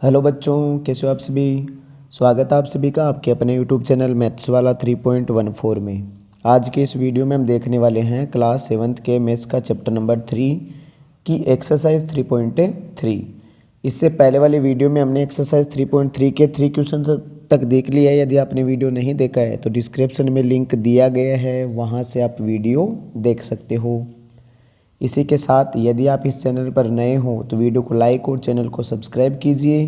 Hello बच्चों, कैसे हो आप सभी। स्वागत है आप सभी का आपके अपने यूट्यूब चैनल मैथ्स वाला 3.14 में। आज के इस वीडियो में हम देखने वाले हैं क्लास 7th के मैथ्स का चैप्टर नंबर 3 की एक्सरसाइज 3.3। इससे पहले वाले वीडियो में हमने एक्सरसाइज 3.3 के 3 क्वेश्चन तक देख लिया है। यदि आपने वीडियो नहीं देखा है तो डिस्क्रिप्शन में लिंक दिया गया है, वहाँ से आप वीडियो देख सकते हो। इसी के साथ यदि आप इस चैनल पर नए हो तो वीडियो को लाइक और चैनल को सब्सक्राइब कीजिए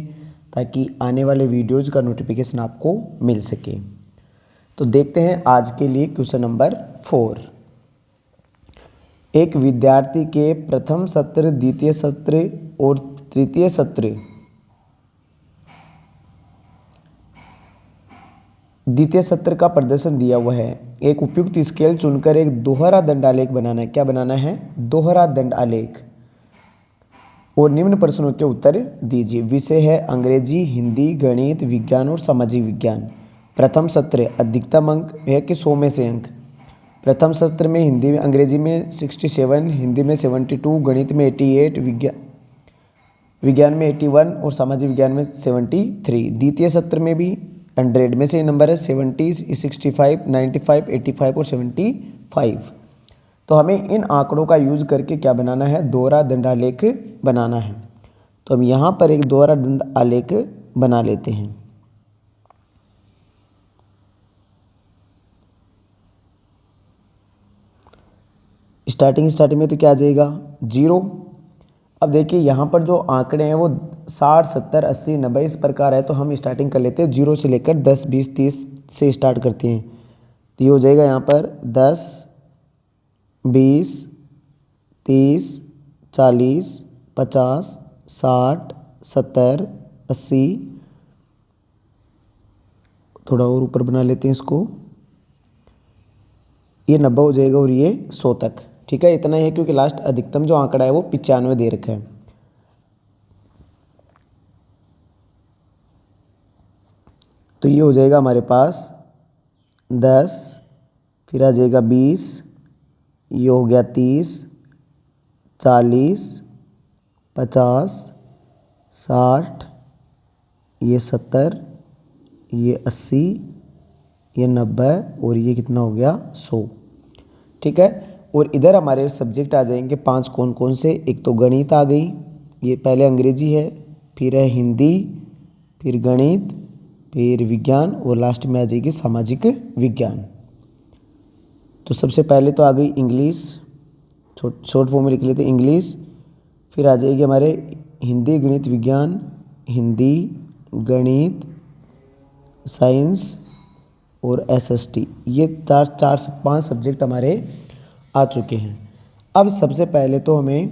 ताकि आने वाले वीडियोज़ का नोटिफिकेशन आपको मिल सके। तो देखते हैं आज के लिए क्वेश्चन नंबर 4। एक विद्यार्थी के प्रथम सत्र, द्वितीय सत्र और तृतीय सत्र द्वितीय सत्र का प्रदर्शन दिया हुआ है। एक उपयुक्त स्केल चुनकर एक दोहरा दंड आलेख बनाना है। क्या बनाना है? दोहरा दंड आलेख। और निम्न प्रश्नों के उत्तर दीजिए। विषय है अंग्रेजी, हिंदी, गणित, विज्ञान और सामाजिक विज्ञान। प्रथम सत्र अधिकतम अंक है कि 100 में से अंक। प्रथम सत्र में हिंदी में, अंग्रेजी में 67, हिंदी में 72, गणित में 88, विज्ञान में 81 और सामाजिक विज्ञान में 73। द्वितीय सत्र में भी 100 में से नंबर है 70, 65, 95, 85 और 75। तो हमें इन आंकड़ों का यूज करके क्या बनाना है? दोहरा दंड आलेख बनाना है। तो हम यहाँ पर एक दोहरा दंड आलेख बना लेते हैं। स्टार्टिंग में तो क्या आ जाएगा? 0। अब देखिए यहाँ पर जो आंकड़े हैं वो 60, 70, 80, 90 इस प्रकार है। तो हम स्टार्टिंग कर लेते हैं 0 से लेकर 10, 20, 30 से स्टार्ट करते हैं। तो ये हो जाएगा यहाँ पर 10, 20, 30, 40, 50, 60, 70, 80। थोड़ा और ऊपर बना लेते हैं इसको। ये 90 हो जाएगा और ये 100 तक। ठीक है, इतना ही है क्योंकि लास्ट अधिकतम जो आंकड़ा है वो 95 दे रखा है। तो ये हो जाएगा हमारे पास 10, फिर आ जाएगा 20, ये हो गया 30, 40, 50, 60, ये 70, ये 80, ये 90 और ये कितना हो गया? 100। ठीक है, और इधर हमारे सब्जेक्ट आ जाएंगे 5 कौन कौन से। एक तो गणित आ गई, ये पहले अंग्रेजी है, फिर है हिंदी, फिर गणित, फिर विज्ञान और लास्ट में आ जाएगी सामाजिक विज्ञान। तो सबसे पहले तो आ गई इंग्लिश, शॉर्ट फॉर्म में लिख लेते हैं इंग्लिश। फिर आ जाएगी हमारे हिंदी, गणित, विज्ञान, हिंदी, गणित, साइंस और एसएसटी। ये चार से 5 सब्जेक्ट हमारे आ चुके हैं। अब सबसे पहले तो हमें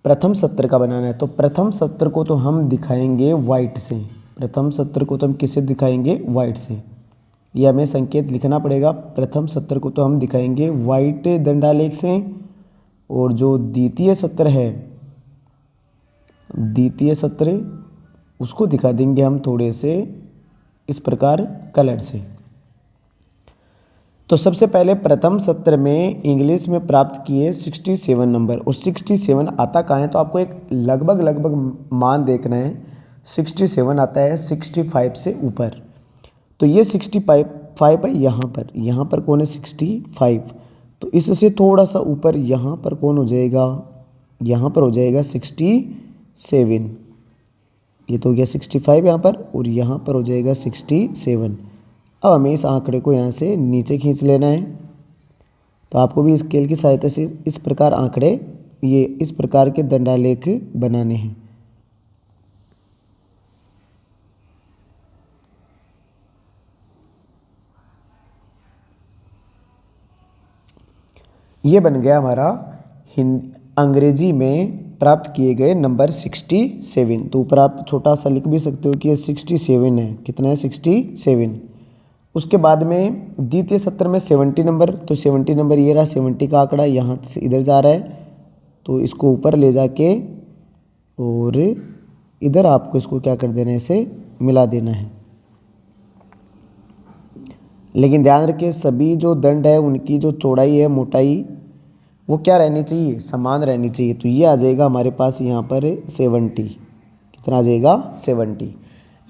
प्रथम सत्र का बनाना है। तो प्रथम सत्र को तो हम दिखाएंगे वाइट से। प्रथम सत्र को तो हम किससे दिखाएंगे? वाइट से। ये हमें संकेत लिखना पड़ेगा। प्रथम सत्र को तो हम दिखाएंगे वाइट दंडालेख से। और जो द्वितीय सत्र है, द्वितीय सत्र उसको दिखा देंगे हम थोड़े से इस प्रकार कलर से। तो सबसे पहले प्रथम सत्र में इंग्लिश में प्राप्त किए 67 नंबर। और 67 आता कहाँ है? तो आपको एक लगभग मान देखना है। 67 आता है 65 से ऊपर। तो ये 65 है यहाँ पर कौन है? 65। तो इससे थोड़ा सा ऊपर यहाँ पर कौन हो जाएगा? यहाँ पर हो जाएगा 67। ये तो हो गया 65 यहाँ पर, और यहाँ पर हो जाएगा 67। अब हमें इस आंकड़े को यहाँ से नीचे खींच लेना है। तो आपको भी स्केल की सहायता से इस प्रकार आंकड़े, ये इस प्रकार के दंडालेख बनाने हैं। ये बन गया हमारा अंग्रेजी में प्राप्त किए गए नंबर 67। तो ऊपर आप छोटा सा लिख भी सकते हो कि ये 67 है। कितना है? 67। उसके बाद में द्वितीय सत्र में 70 नंबर। तो 70 नंबर ये रहा, 70 का आंकड़ा यहाँ से इधर जा रहा है। तो इसको ऊपर ले जाके और इधर आपको इसको क्या कर देना है? इसे मिला देना है। लेकिन ध्यान रखिए सभी जो दंड है उनकी जो चौड़ाई है, मोटाई, वो क्या रहनी चाहिए? समान रहनी चाहिए। तो ये आ जाएगा हमारे पास यहाँ पर 70। कितना आ जाएगा 70।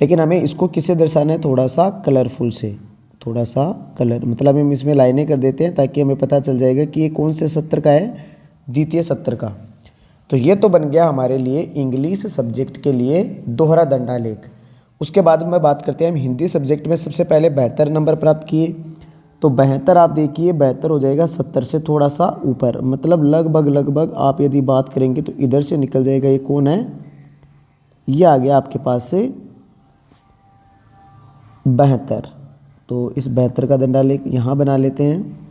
लेकिन हमें इसको किससे दर्शाना है, थोड़ा सा कलरफुल से, थोड़ा सा कलर, मतलब हम इसमें लाइनें कर देते हैं ताकि हमें पता चल जाएगा कि ये कौन से सत्र का है, द्वितीय सत्र का। तो ये तो बन गया हमारे लिए इंग्लिश सब्जेक्ट के लिए दोहरा दंडालेख। उसके बाद में बात करते हैं हम हिंदी सब्जेक्ट में। सबसे पहले 72 नंबर प्राप्त किए, तो 72 आप देखिए 72 हो जाएगा 70 से थोड़ा सा ऊपर, मतलब लगभग आप यदि बात करेंगे तो इधर से निकल जाएगा, ये कौन है, ये आ गया आपके पास से 72। तो इस 72 का दंडालेख यहाँ बना लेते हैं।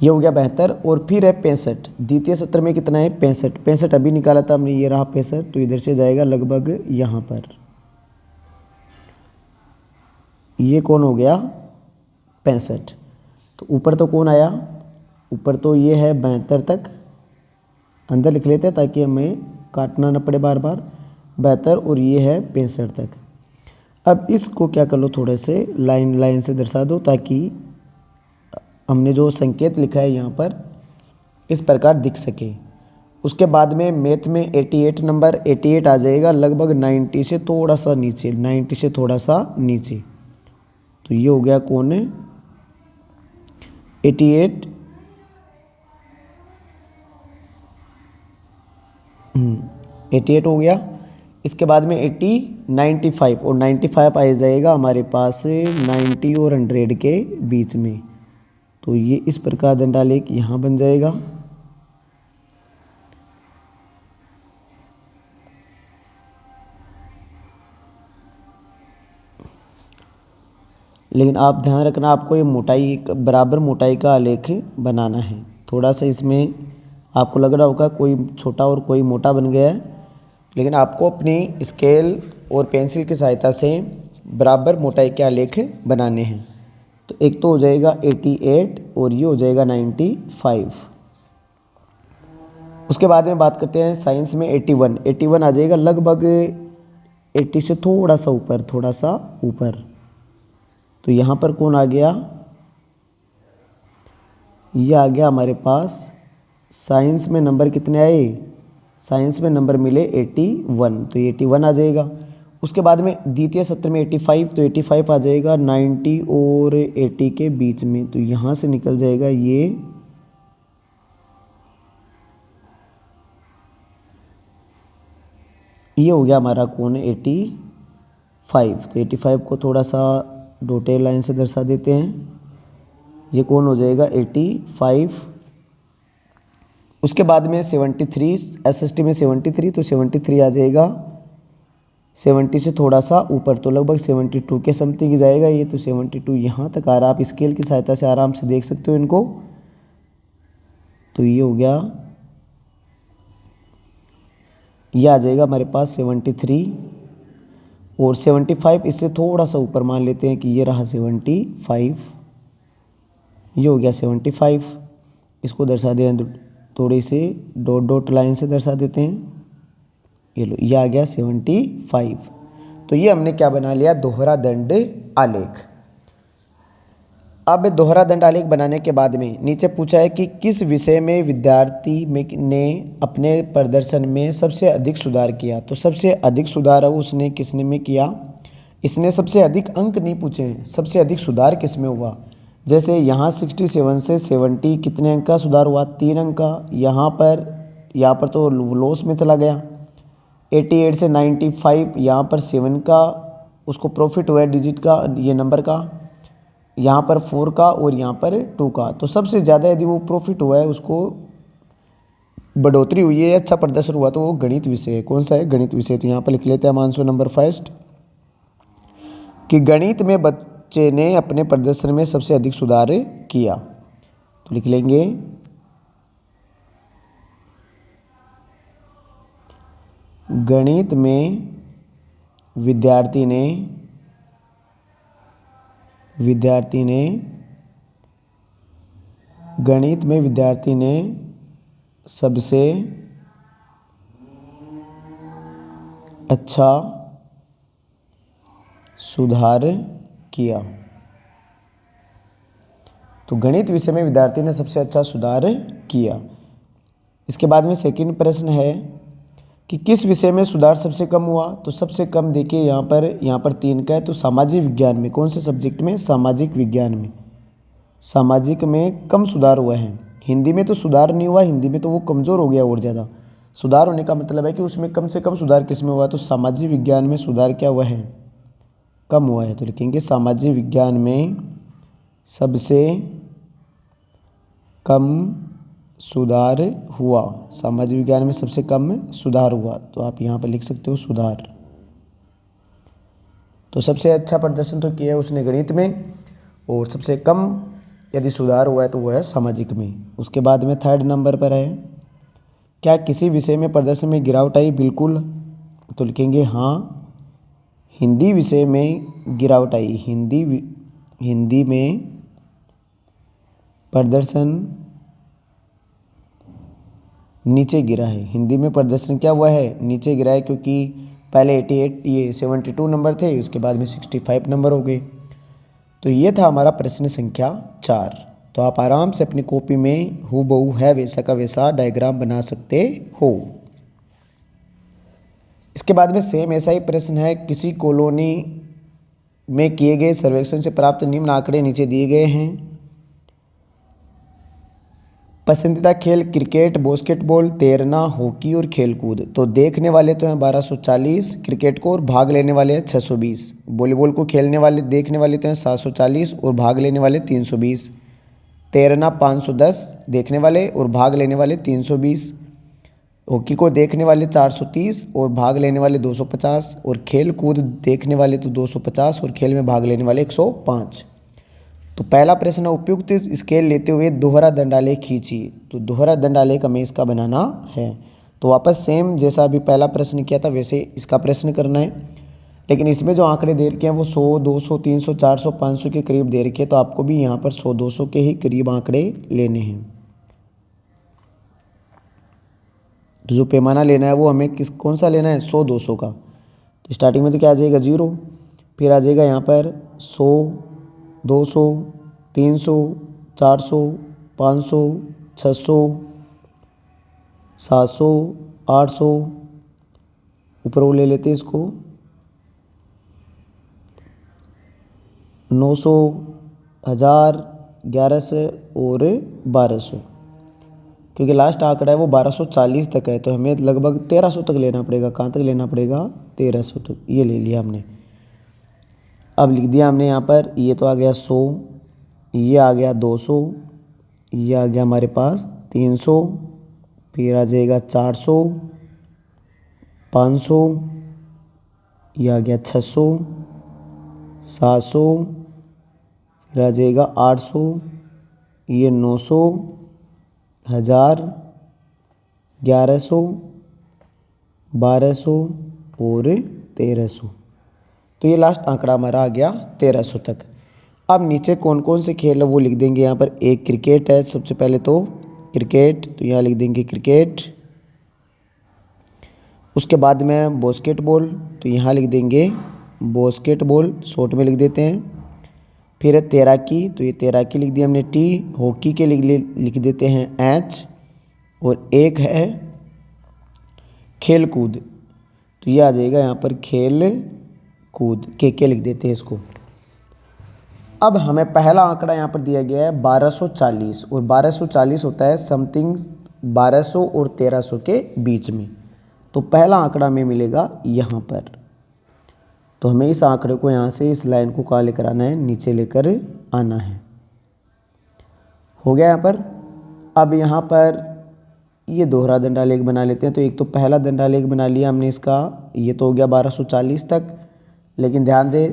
ये हो गया 72 और फिर है 65। द्वितीय सत्र में कितना है 65, 65 अभी निकाला था हमने, ये रहा 65, तो इधर से जाएगा लगभग यहाँ पर, ये कौन हो गया 65। तो ऊपर तो कौन आया, ऊपर तो ये है 72 तक, अंदर लिख लेते हैं ताकि हमें काटना ना पड़े बार बार, 72 और ये है 65 तक। अब इसको क्या कर लो, थोड़े से लाइन लाइन से दर्शा दो ताकि हमने जो संकेत लिखा है यहाँ पर इस प्रकार दिख सके। उसके बाद में मैथ में 88 नंबर, 88 आ जाएगा लगभग 90 से थोड़ा सा नीचे, 90 से थोड़ा सा नीचे। तो ये हो गया कौन है 88, 88 हो गया। इसके बाद में 80, 95 और 95 आ जाएगा हमारे पास 90 और 100 के बीच में। तो ये इस प्रकार दंडालेख यहाँ बन जाएगा। लेकिन आप ध्यान रखना, आपको ये मोटाई बराबर मोटाई का आलेख बनाना है। थोड़ा सा इसमें आपको लग रहा होगा कोई छोटा और कोई मोटा बन गया है, लेकिन आपको अपनी स्केल और पेंसिल की सहायता से बराबर मोटाई के आलेख बनाने हैं। तो एक तो हो जाएगा 88 और ये हो जाएगा 95। उसके बाद में बात करते हैं साइंस में 81, 81 आ जाएगा लगभग 80 से थोड़ा सा ऊपर, थोड़ा सा ऊपर। तो यहाँ पर कौन आ गया, ये आ गया हमारे पास। साइंस में नंबर कितने आए, साइंस में नंबर मिले 81, तो 81 आ जाएगा। उसके बाद में द्वितीय सत्र में 85, तो 85 आ जाएगा 90 और 80 के बीच में। तो यहाँ से निकल जाएगा ये हो गया हमारा कौन 85। तो 85 को थोड़ा सा डॉटेड लाइन से दर्शा देते हैं, ये कौन हो जाएगा 85। उसके बाद में 73, एसएसटी में 73, तो 73 आ जाएगा 70 से थोड़ा सा ऊपर, तो लगभग 72 के समथिंग जाएगा ये। तो 72 यहाँ तक आ रहा, आप स्केल की सहायता से आराम से देख सकते हो इनको। तो ये हो गया, ये आ जाएगा हमारे पास 73 और 75 इससे थोड़ा सा ऊपर मान लेते हैं कि ये रहा 75, ये हो गया 75। इसको दर्शा दें थोड़ी से डॉट डॉट लाइन से दर्शा देते हैं, ये लो ये आ गया 75। तो ये हमने क्या बना लिया, दोहरा दंड आलेख। अब दोहरा दंड आलेख बनाने के बाद में नीचे पूछा है कि किस विषय में विद्यार्थी ने अपने प्रदर्शन में सबसे अधिक सुधार किया। तो सबसे अधिक सुधार उसने किसने में किया, इसने सबसे अधिक अंक नहीं पूछे हैं, सबसे अधिक सुधार किस में हुआ। जैसे यहाँ 67 से 70 कितने अंक का सुधार हुआ, 3 अंक का। यहाँ पर तो लॉस में चला गया। 88 से 95 यहाँ पर 7 का उसको प्रॉफिट हुआ है, डिजिट का, ये नंबर का। यहाँ पर 4 का और यहाँ पर 2 का। तो सबसे ज़्यादा यदि वो प्रॉफिट हुआ है, उसको बढ़ोतरी हुई है, अच्छा प्रदर्शन हुआ, तो वो गणित विषय है। कौन सा है, गणित विषय। तो यहाँ पर लिख लेते हैं आंसर नंबर फर्स्ट कि गणित में बच्चे ने अपने प्रदर्शन में सबसे अधिक सुधार किया। तो लिख लेंगे गणित में विद्यार्थी ने सबसे अच्छा सुधार किया। तो गणित विषय में विद्यार्थी ने सबसे अच्छा सुधार किया। इसके बाद में सेकंड प्रश्न है कि किस विषय में सुधार सबसे कम हुआ। तो सबसे कम देखिए यहाँ पर 3 का है, तो सामाजिक विज्ञान में, कौन से सब्जेक्ट में, सामाजिक विज्ञान में, सामाजिक में कम सुधार हुआ है। हिंदी में तो सुधार नहीं हुआ, हिंदी में तो वो कमज़ोर हो गया और ज़्यादा। सुधार होने का मतलब है कि उसमें कम से कम सुधार किस में हुआ, तो सामाजिक विज्ञान में सुधार क्या हुआ है, कम हुआ है। तो लिखेंगे सामाजिक विज्ञान में सबसे कम सुधार हुआ, सामाजिक विज्ञान में सबसे कम सुधार हुआ। तो आप यहाँ पर लिख सकते हो सुधार। तो सबसे अच्छा प्रदर्शन तो किया है उसने गणित में, और सबसे कम यदि सुधार हुआ है तो वो है सामाजिक में। उसके बाद में थर्ड नंबर पर है, क्या किसी विषय में प्रदर्शन में गिरावट आई, बिल्कुल। तो लिखेंगे हाँ, हिंदी विषय में गिरावट आई, हिंदी में प्रदर्शन नीचे गिरा है। हिंदी में प्रदर्शन क्या हुआ है, नीचे गिरा है, क्योंकि पहले 72 नंबर थे, उसके बाद में 65 नंबर हो गए। तो ये था हमारा प्रश्न संख्या 4। तो आप आराम से अपनी कॉपी में हूबहू है वैसा का वैसा डायग्राम बना सकते हो। इसके बाद में सेम ऐसा ही प्रश्न है, किसी कॉलोनी में किए गए सर्वेक्षण से प्राप्त निम्न आंकड़े नीचे दिए गए हैं। पसंदीदा खेल क्रिकेट, बास्केटबॉल, तैरना, हॉकी और खेलकूद। तो देखने वाले तो हैं 1240 क्रिकेट को, और भाग लेने वाले हैं 620। वॉलीबॉल को खेलने वाले देखने वाले तो हैं 740 और भाग लेने वाले 320। तैरना 510 देखने वाले और भाग लेने वाले 320। हॉकी को देखने वाले 430 और भाग लेने वाले 250। और खेल कूद देखने वाले तो 250 और खेल में भाग लेने वाले 105। तो पहला प्रश्न, उपयुक्त स्केल लेते हुए दोहरा दंडालेख खींचिए। तो दोहरा दंडालेख हमें इसका बनाना है। तो वापस सेम जैसा अभी पहला प्रश्न किया था वैसे इसका प्रश्न करना है, लेकिन इसमें जो आंकड़े दे रखे हैं वो 100, 200, 300, 400, 500 के करीब दे रखे हैं। तो आपको भी यहाँ पर 100, 200 के ही करीब आंकड़े लेने हैं। तो जो पैमाना लेना है वो हमें कौन सा लेना है, 100, 200 का। तो स्टार्टिंग में तो क्या आ जाएगा 0, फिर आ जाएगा यहाँ पर 100, 200, 300, 400, 500, 600, 700, 800, ऊपर वो ले लेते हैं इसको 900, 1000, 1100 और 1200, क्योंकि लास्ट आंकड़ा है वो 1240 तक है। तो हमें लगभग 1300 तक लेना पड़ेगा। कहाँ तक लेना पड़ेगा, 1300 तक। ये ले लिया हमने। अब लिख दिया हमने यहाँ पर, ये तो आ गया 100, ये आ गया 200, ये आ गया हमारे पास 300, फिर आ जाएगा 400, 500, ये आ गया 600, 700, फिर आ जाएगा 800, ये 900, 1000, 1100, 1200 और 1300। तो ये लास्ट आंकड़ा हमारा आ गया 1300 तक। अब नीचे कौन कौन से खेल है वो लिख देंगे। यहाँ पर एक क्रिकेट है सबसे पहले, तो क्रिकेट, तो यहाँ लिख देंगे क्रिकेट। उसके बाद में बास्केटबॉल, तो यहाँ लिख देंगे बास्केटबॉल, शॉर्ट में लिख देते हैं। फिर है तैराकी, तो ये तैराकी लिख दिया हमने टी। हॉकी के लिख देते हैं एच। और एक है खेल कूद, तो ये आ जाएगा यहाँ पर खेल कूद, के लिख देते हैं इसको। अब हमें पहला आंकड़ा यहाँ पर दिया गया है 1240, और 1240 होता है समथिंग 1200 और 1300 के बीच में। तो पहला आंकड़ा हमें मिलेगा यहाँ पर। तो हमें इस आंकड़े को यहाँ से इस लाइन को कहाँ लेकर आना है, नीचे लेकर आना है। हो गया यहाँ पर। अब यहाँ पर ये दोहरा दंडालेख बना लेते हैं। तो एक तो पहला दंडालेख बना लिया हमने इसका, ये तो हो गया 1240 तक। लेकिन ध्यान दे,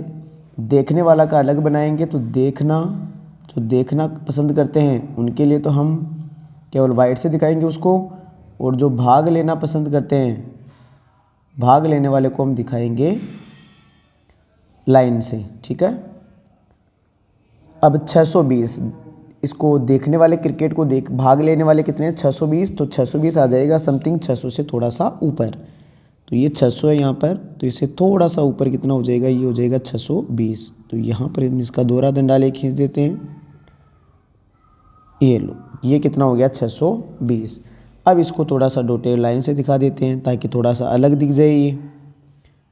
देखने वाला का अलग बनाएंगे। तो जो देखना पसंद करते हैं उनके लिए तो हम केवल वाइट से दिखाएंगे उसको, और जो भाग लेना पसंद करते हैं, भाग लेने वाले को हम दिखाएंगे लाइन से, ठीक है। अब 620, इसको देखने वाले क्रिकेट को भाग लेने वाले कितने हैं, 620। तो 620 आ जाएगा समथिंग 600 से थोड़ा सा ऊपर। तो ये 600 है यहाँ पर, तो इससे थोड़ा सा ऊपर कितना हो जाएगा, ये हो जाएगा 620। तो यहाँ पर हम इसका दोहरा दंडालेख खींच देते हैं। ये लो, ये कितना हो गया 620। अब इसको थोड़ा सा डॉटेड लाइन से दिखा देते हैं ताकि थोड़ा सा अलग दिख जाए ये।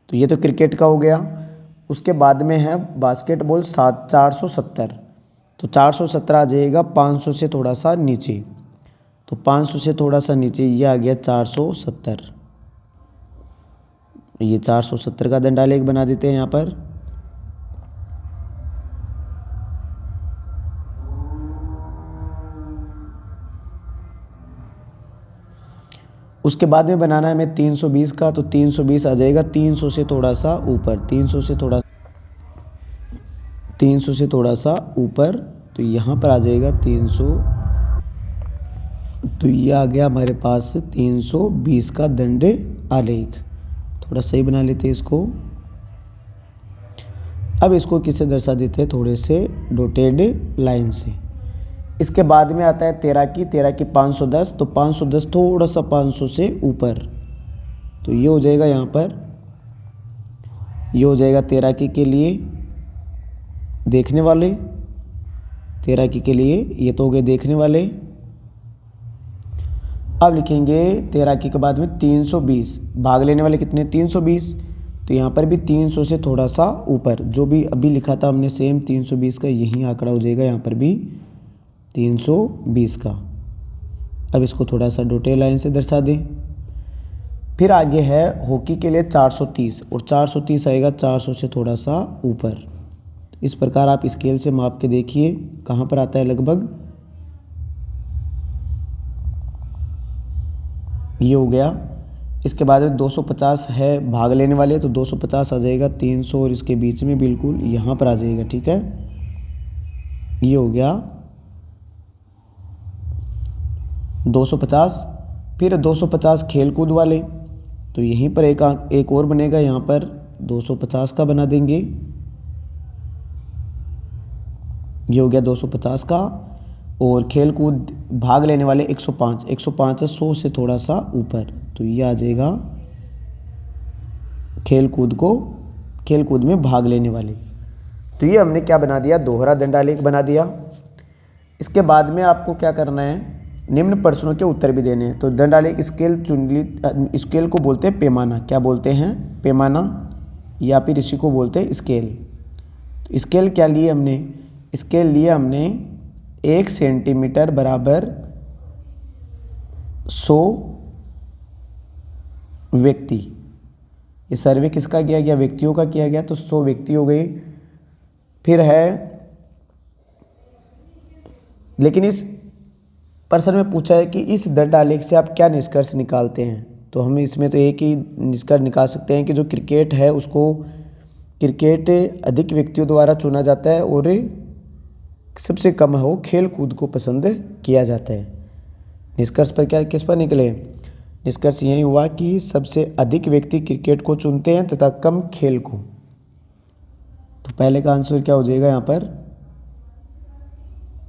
तो ये तो क्रिकेट का हो गया। उसके बाद में है बास्केटबॉल 470। तो 470 आ जाएगा 500 से थोड़ा सा नीचे। तो 500 से थोड़ा सा नीचे ये आ गया 470। ये 470 का दंडालेख बना देते हैं यहाँ पर। उसके बाद में बनाना है हमें 320 का। तो 320 आ जाएगा 300 से थोड़ा सा ऊपर, 300 से थोड़ा सा ऊपर। तो यहाँ पर आ जाएगा 300। तो ये आ गया हमारे पास 320 का दंड आलेख। थोड़ा सही बना लेते हैं इसको। अब इसको किससे दर्शा देते हैं, थोड़े से डॉटेड लाइन से। इसके बाद में आता है तैराकी 510। तो 510 थोड़ा सा 500 से ऊपर। तो ये हो जाएगा यहाँ पर, ये हो जाएगा तैराकी के लिए देखने वाले, तैराकी के लिए ये तो हो गए देखने वाले। अब लिखेंगे तैराकी के बाद में 320, भाग लेने वाले कितने 320। तो यहाँ पर भी 300 से थोड़ा सा ऊपर, जो भी अभी लिखा था हमने सेम 320 का यही आंकड़ा हो जाएगा यहाँ पर भी 320 का। अब इसको थोड़ा सा डॉटेड लाइन से दर्शा दें। फिर आगे है हॉकी के लिए 430। और 430 आएगा 400 से थोड़ा सा ऊपर। इस प्रकार आप स्केल से माप के देखिए कहाँ पर आता है लगभग। ये हो गया। इसके बाद 250 है भाग लेने वाले। तो 250 आ जाएगा 300 और इसके बीच में बिल्कुल यहाँ पर आ जाएगा, ठीक है। ये हो गया 250। फिर 250 खेल कूद वाले। तो यहीं पर एक और बनेगा, यहाँ पर 250 का बना देंगे। ये हो गया 250 का। और खेल कूद भाग लेने वाले 105 है 100 से थोड़ा सा ऊपर। तो ये आ जाएगा खेल कूद में भाग लेने वाले। तो ये हमने क्या बना दिया, दोहरा दंडालेख बना दिया। इसके बाद में आपको क्या करना है, निम्न प्रश्नों के उत्तर भी देने हैं। तो दंडालेख स्केल को बोलते हैं पैमाना। क्या बोलते हैं, पैमाना, या फिर इसी को बोलते हैं स्केल। तो स्केल क्या लिए हमने, स्केल लिए हमने 1 सेंटीमीटर बराबर 100 व्यक्ति। ये सर्वे किसका किया गया, व्यक्तियों का किया गया। तो 100 व्यक्ति हो गए। फिर है, लेकिन इस प्रश्न में पूछा है कि इस दंडालेख से आप क्या निष्कर्ष निकालते हैं। तो हम इसमें तो एक ही निष्कर्ष निकाल सकते हैं कि जो क्रिकेट है उसको क्रिकेट अधिक व्यक्तियों द्वारा चुना जाता है और सबसे कम है वो खेल कूद को पसंद किया जाता है। निष्कर्ष पर क्या किस पर निकले, निष्कर्ष यही हुआ कि सबसे अधिक व्यक्ति क्रिकेट को चुनते हैं तथा कम खेल को। तो पहले का आंसर क्या हो जाएगा यहाँ पर,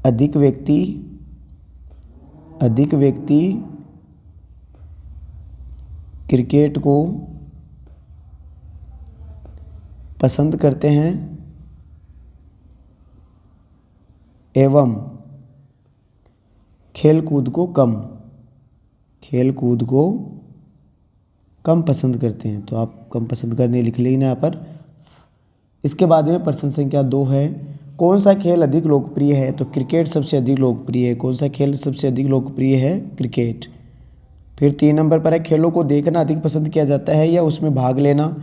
अधिक व्यक्ति क्रिकेट को पसंद करते हैं एवं खेल कूद को कम पसंद करते हैं। तो आप कम पसंद करने लिख लेना यहाँ पर। इसके बाद में प्रश्न संख्या 2 है, कौन सा खेल अधिक लोकप्रिय है। तो क्रिकेट सबसे अधिक लोकप्रिय है। कौन सा खेल सबसे अधिक लोकप्रिय है, क्रिकेट। फिर 3 नंबर पर है, खेलों को देखना अधिक पसंद किया जाता है या उसमें भाग लेना।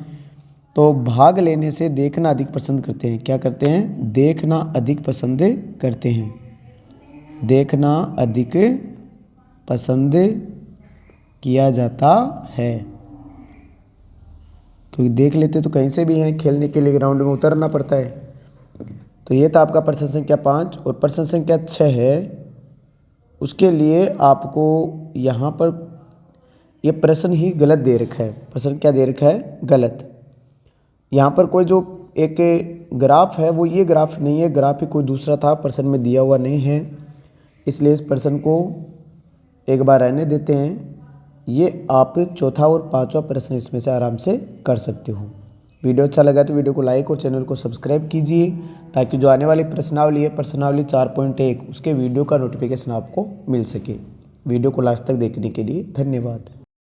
तो भाग लेने से देखना अधिक पसंद करते हैं। क्या करते हैं, देखना अधिक पसंद करते हैं, देखना अधिक पसंद किया जाता है। क्योंकि देख लेते तो कहीं से भी हैं, खेलने के लिए ग्राउंड में उतरना पड़ता है। तो ये था आपका प्रश्न संख्या 5। और प्रश्न संख्या 6 है, उसके लिए आपको यहाँ पर ये प्रश्न ही गलत दे रखा है। प्रश्न क्या दे रखा है, गलत। यहाँ पर कोई जो एक ग्राफ है वो ये ग्राफ नहीं है, ग्राफ ही कोई दूसरा था, प्रश्न में दिया हुआ नहीं है। इसलिए इस प्रश्न को एक बार रहने देते हैं। ये आप चौथा और 5वां प्रश्न इसमें से आराम से कर सकते हो। वीडियो अच्छा लगा तो वीडियो को लाइक और चैनल को सब्सक्राइब कीजिए, ताकि जो आने वाली प्रश्नावली है, प्रश्नावली 4.1, उसके वीडियो का नोटिफिकेशन आपको मिल सके। वीडियो को लास्ट तक देखने के लिए धन्यवाद।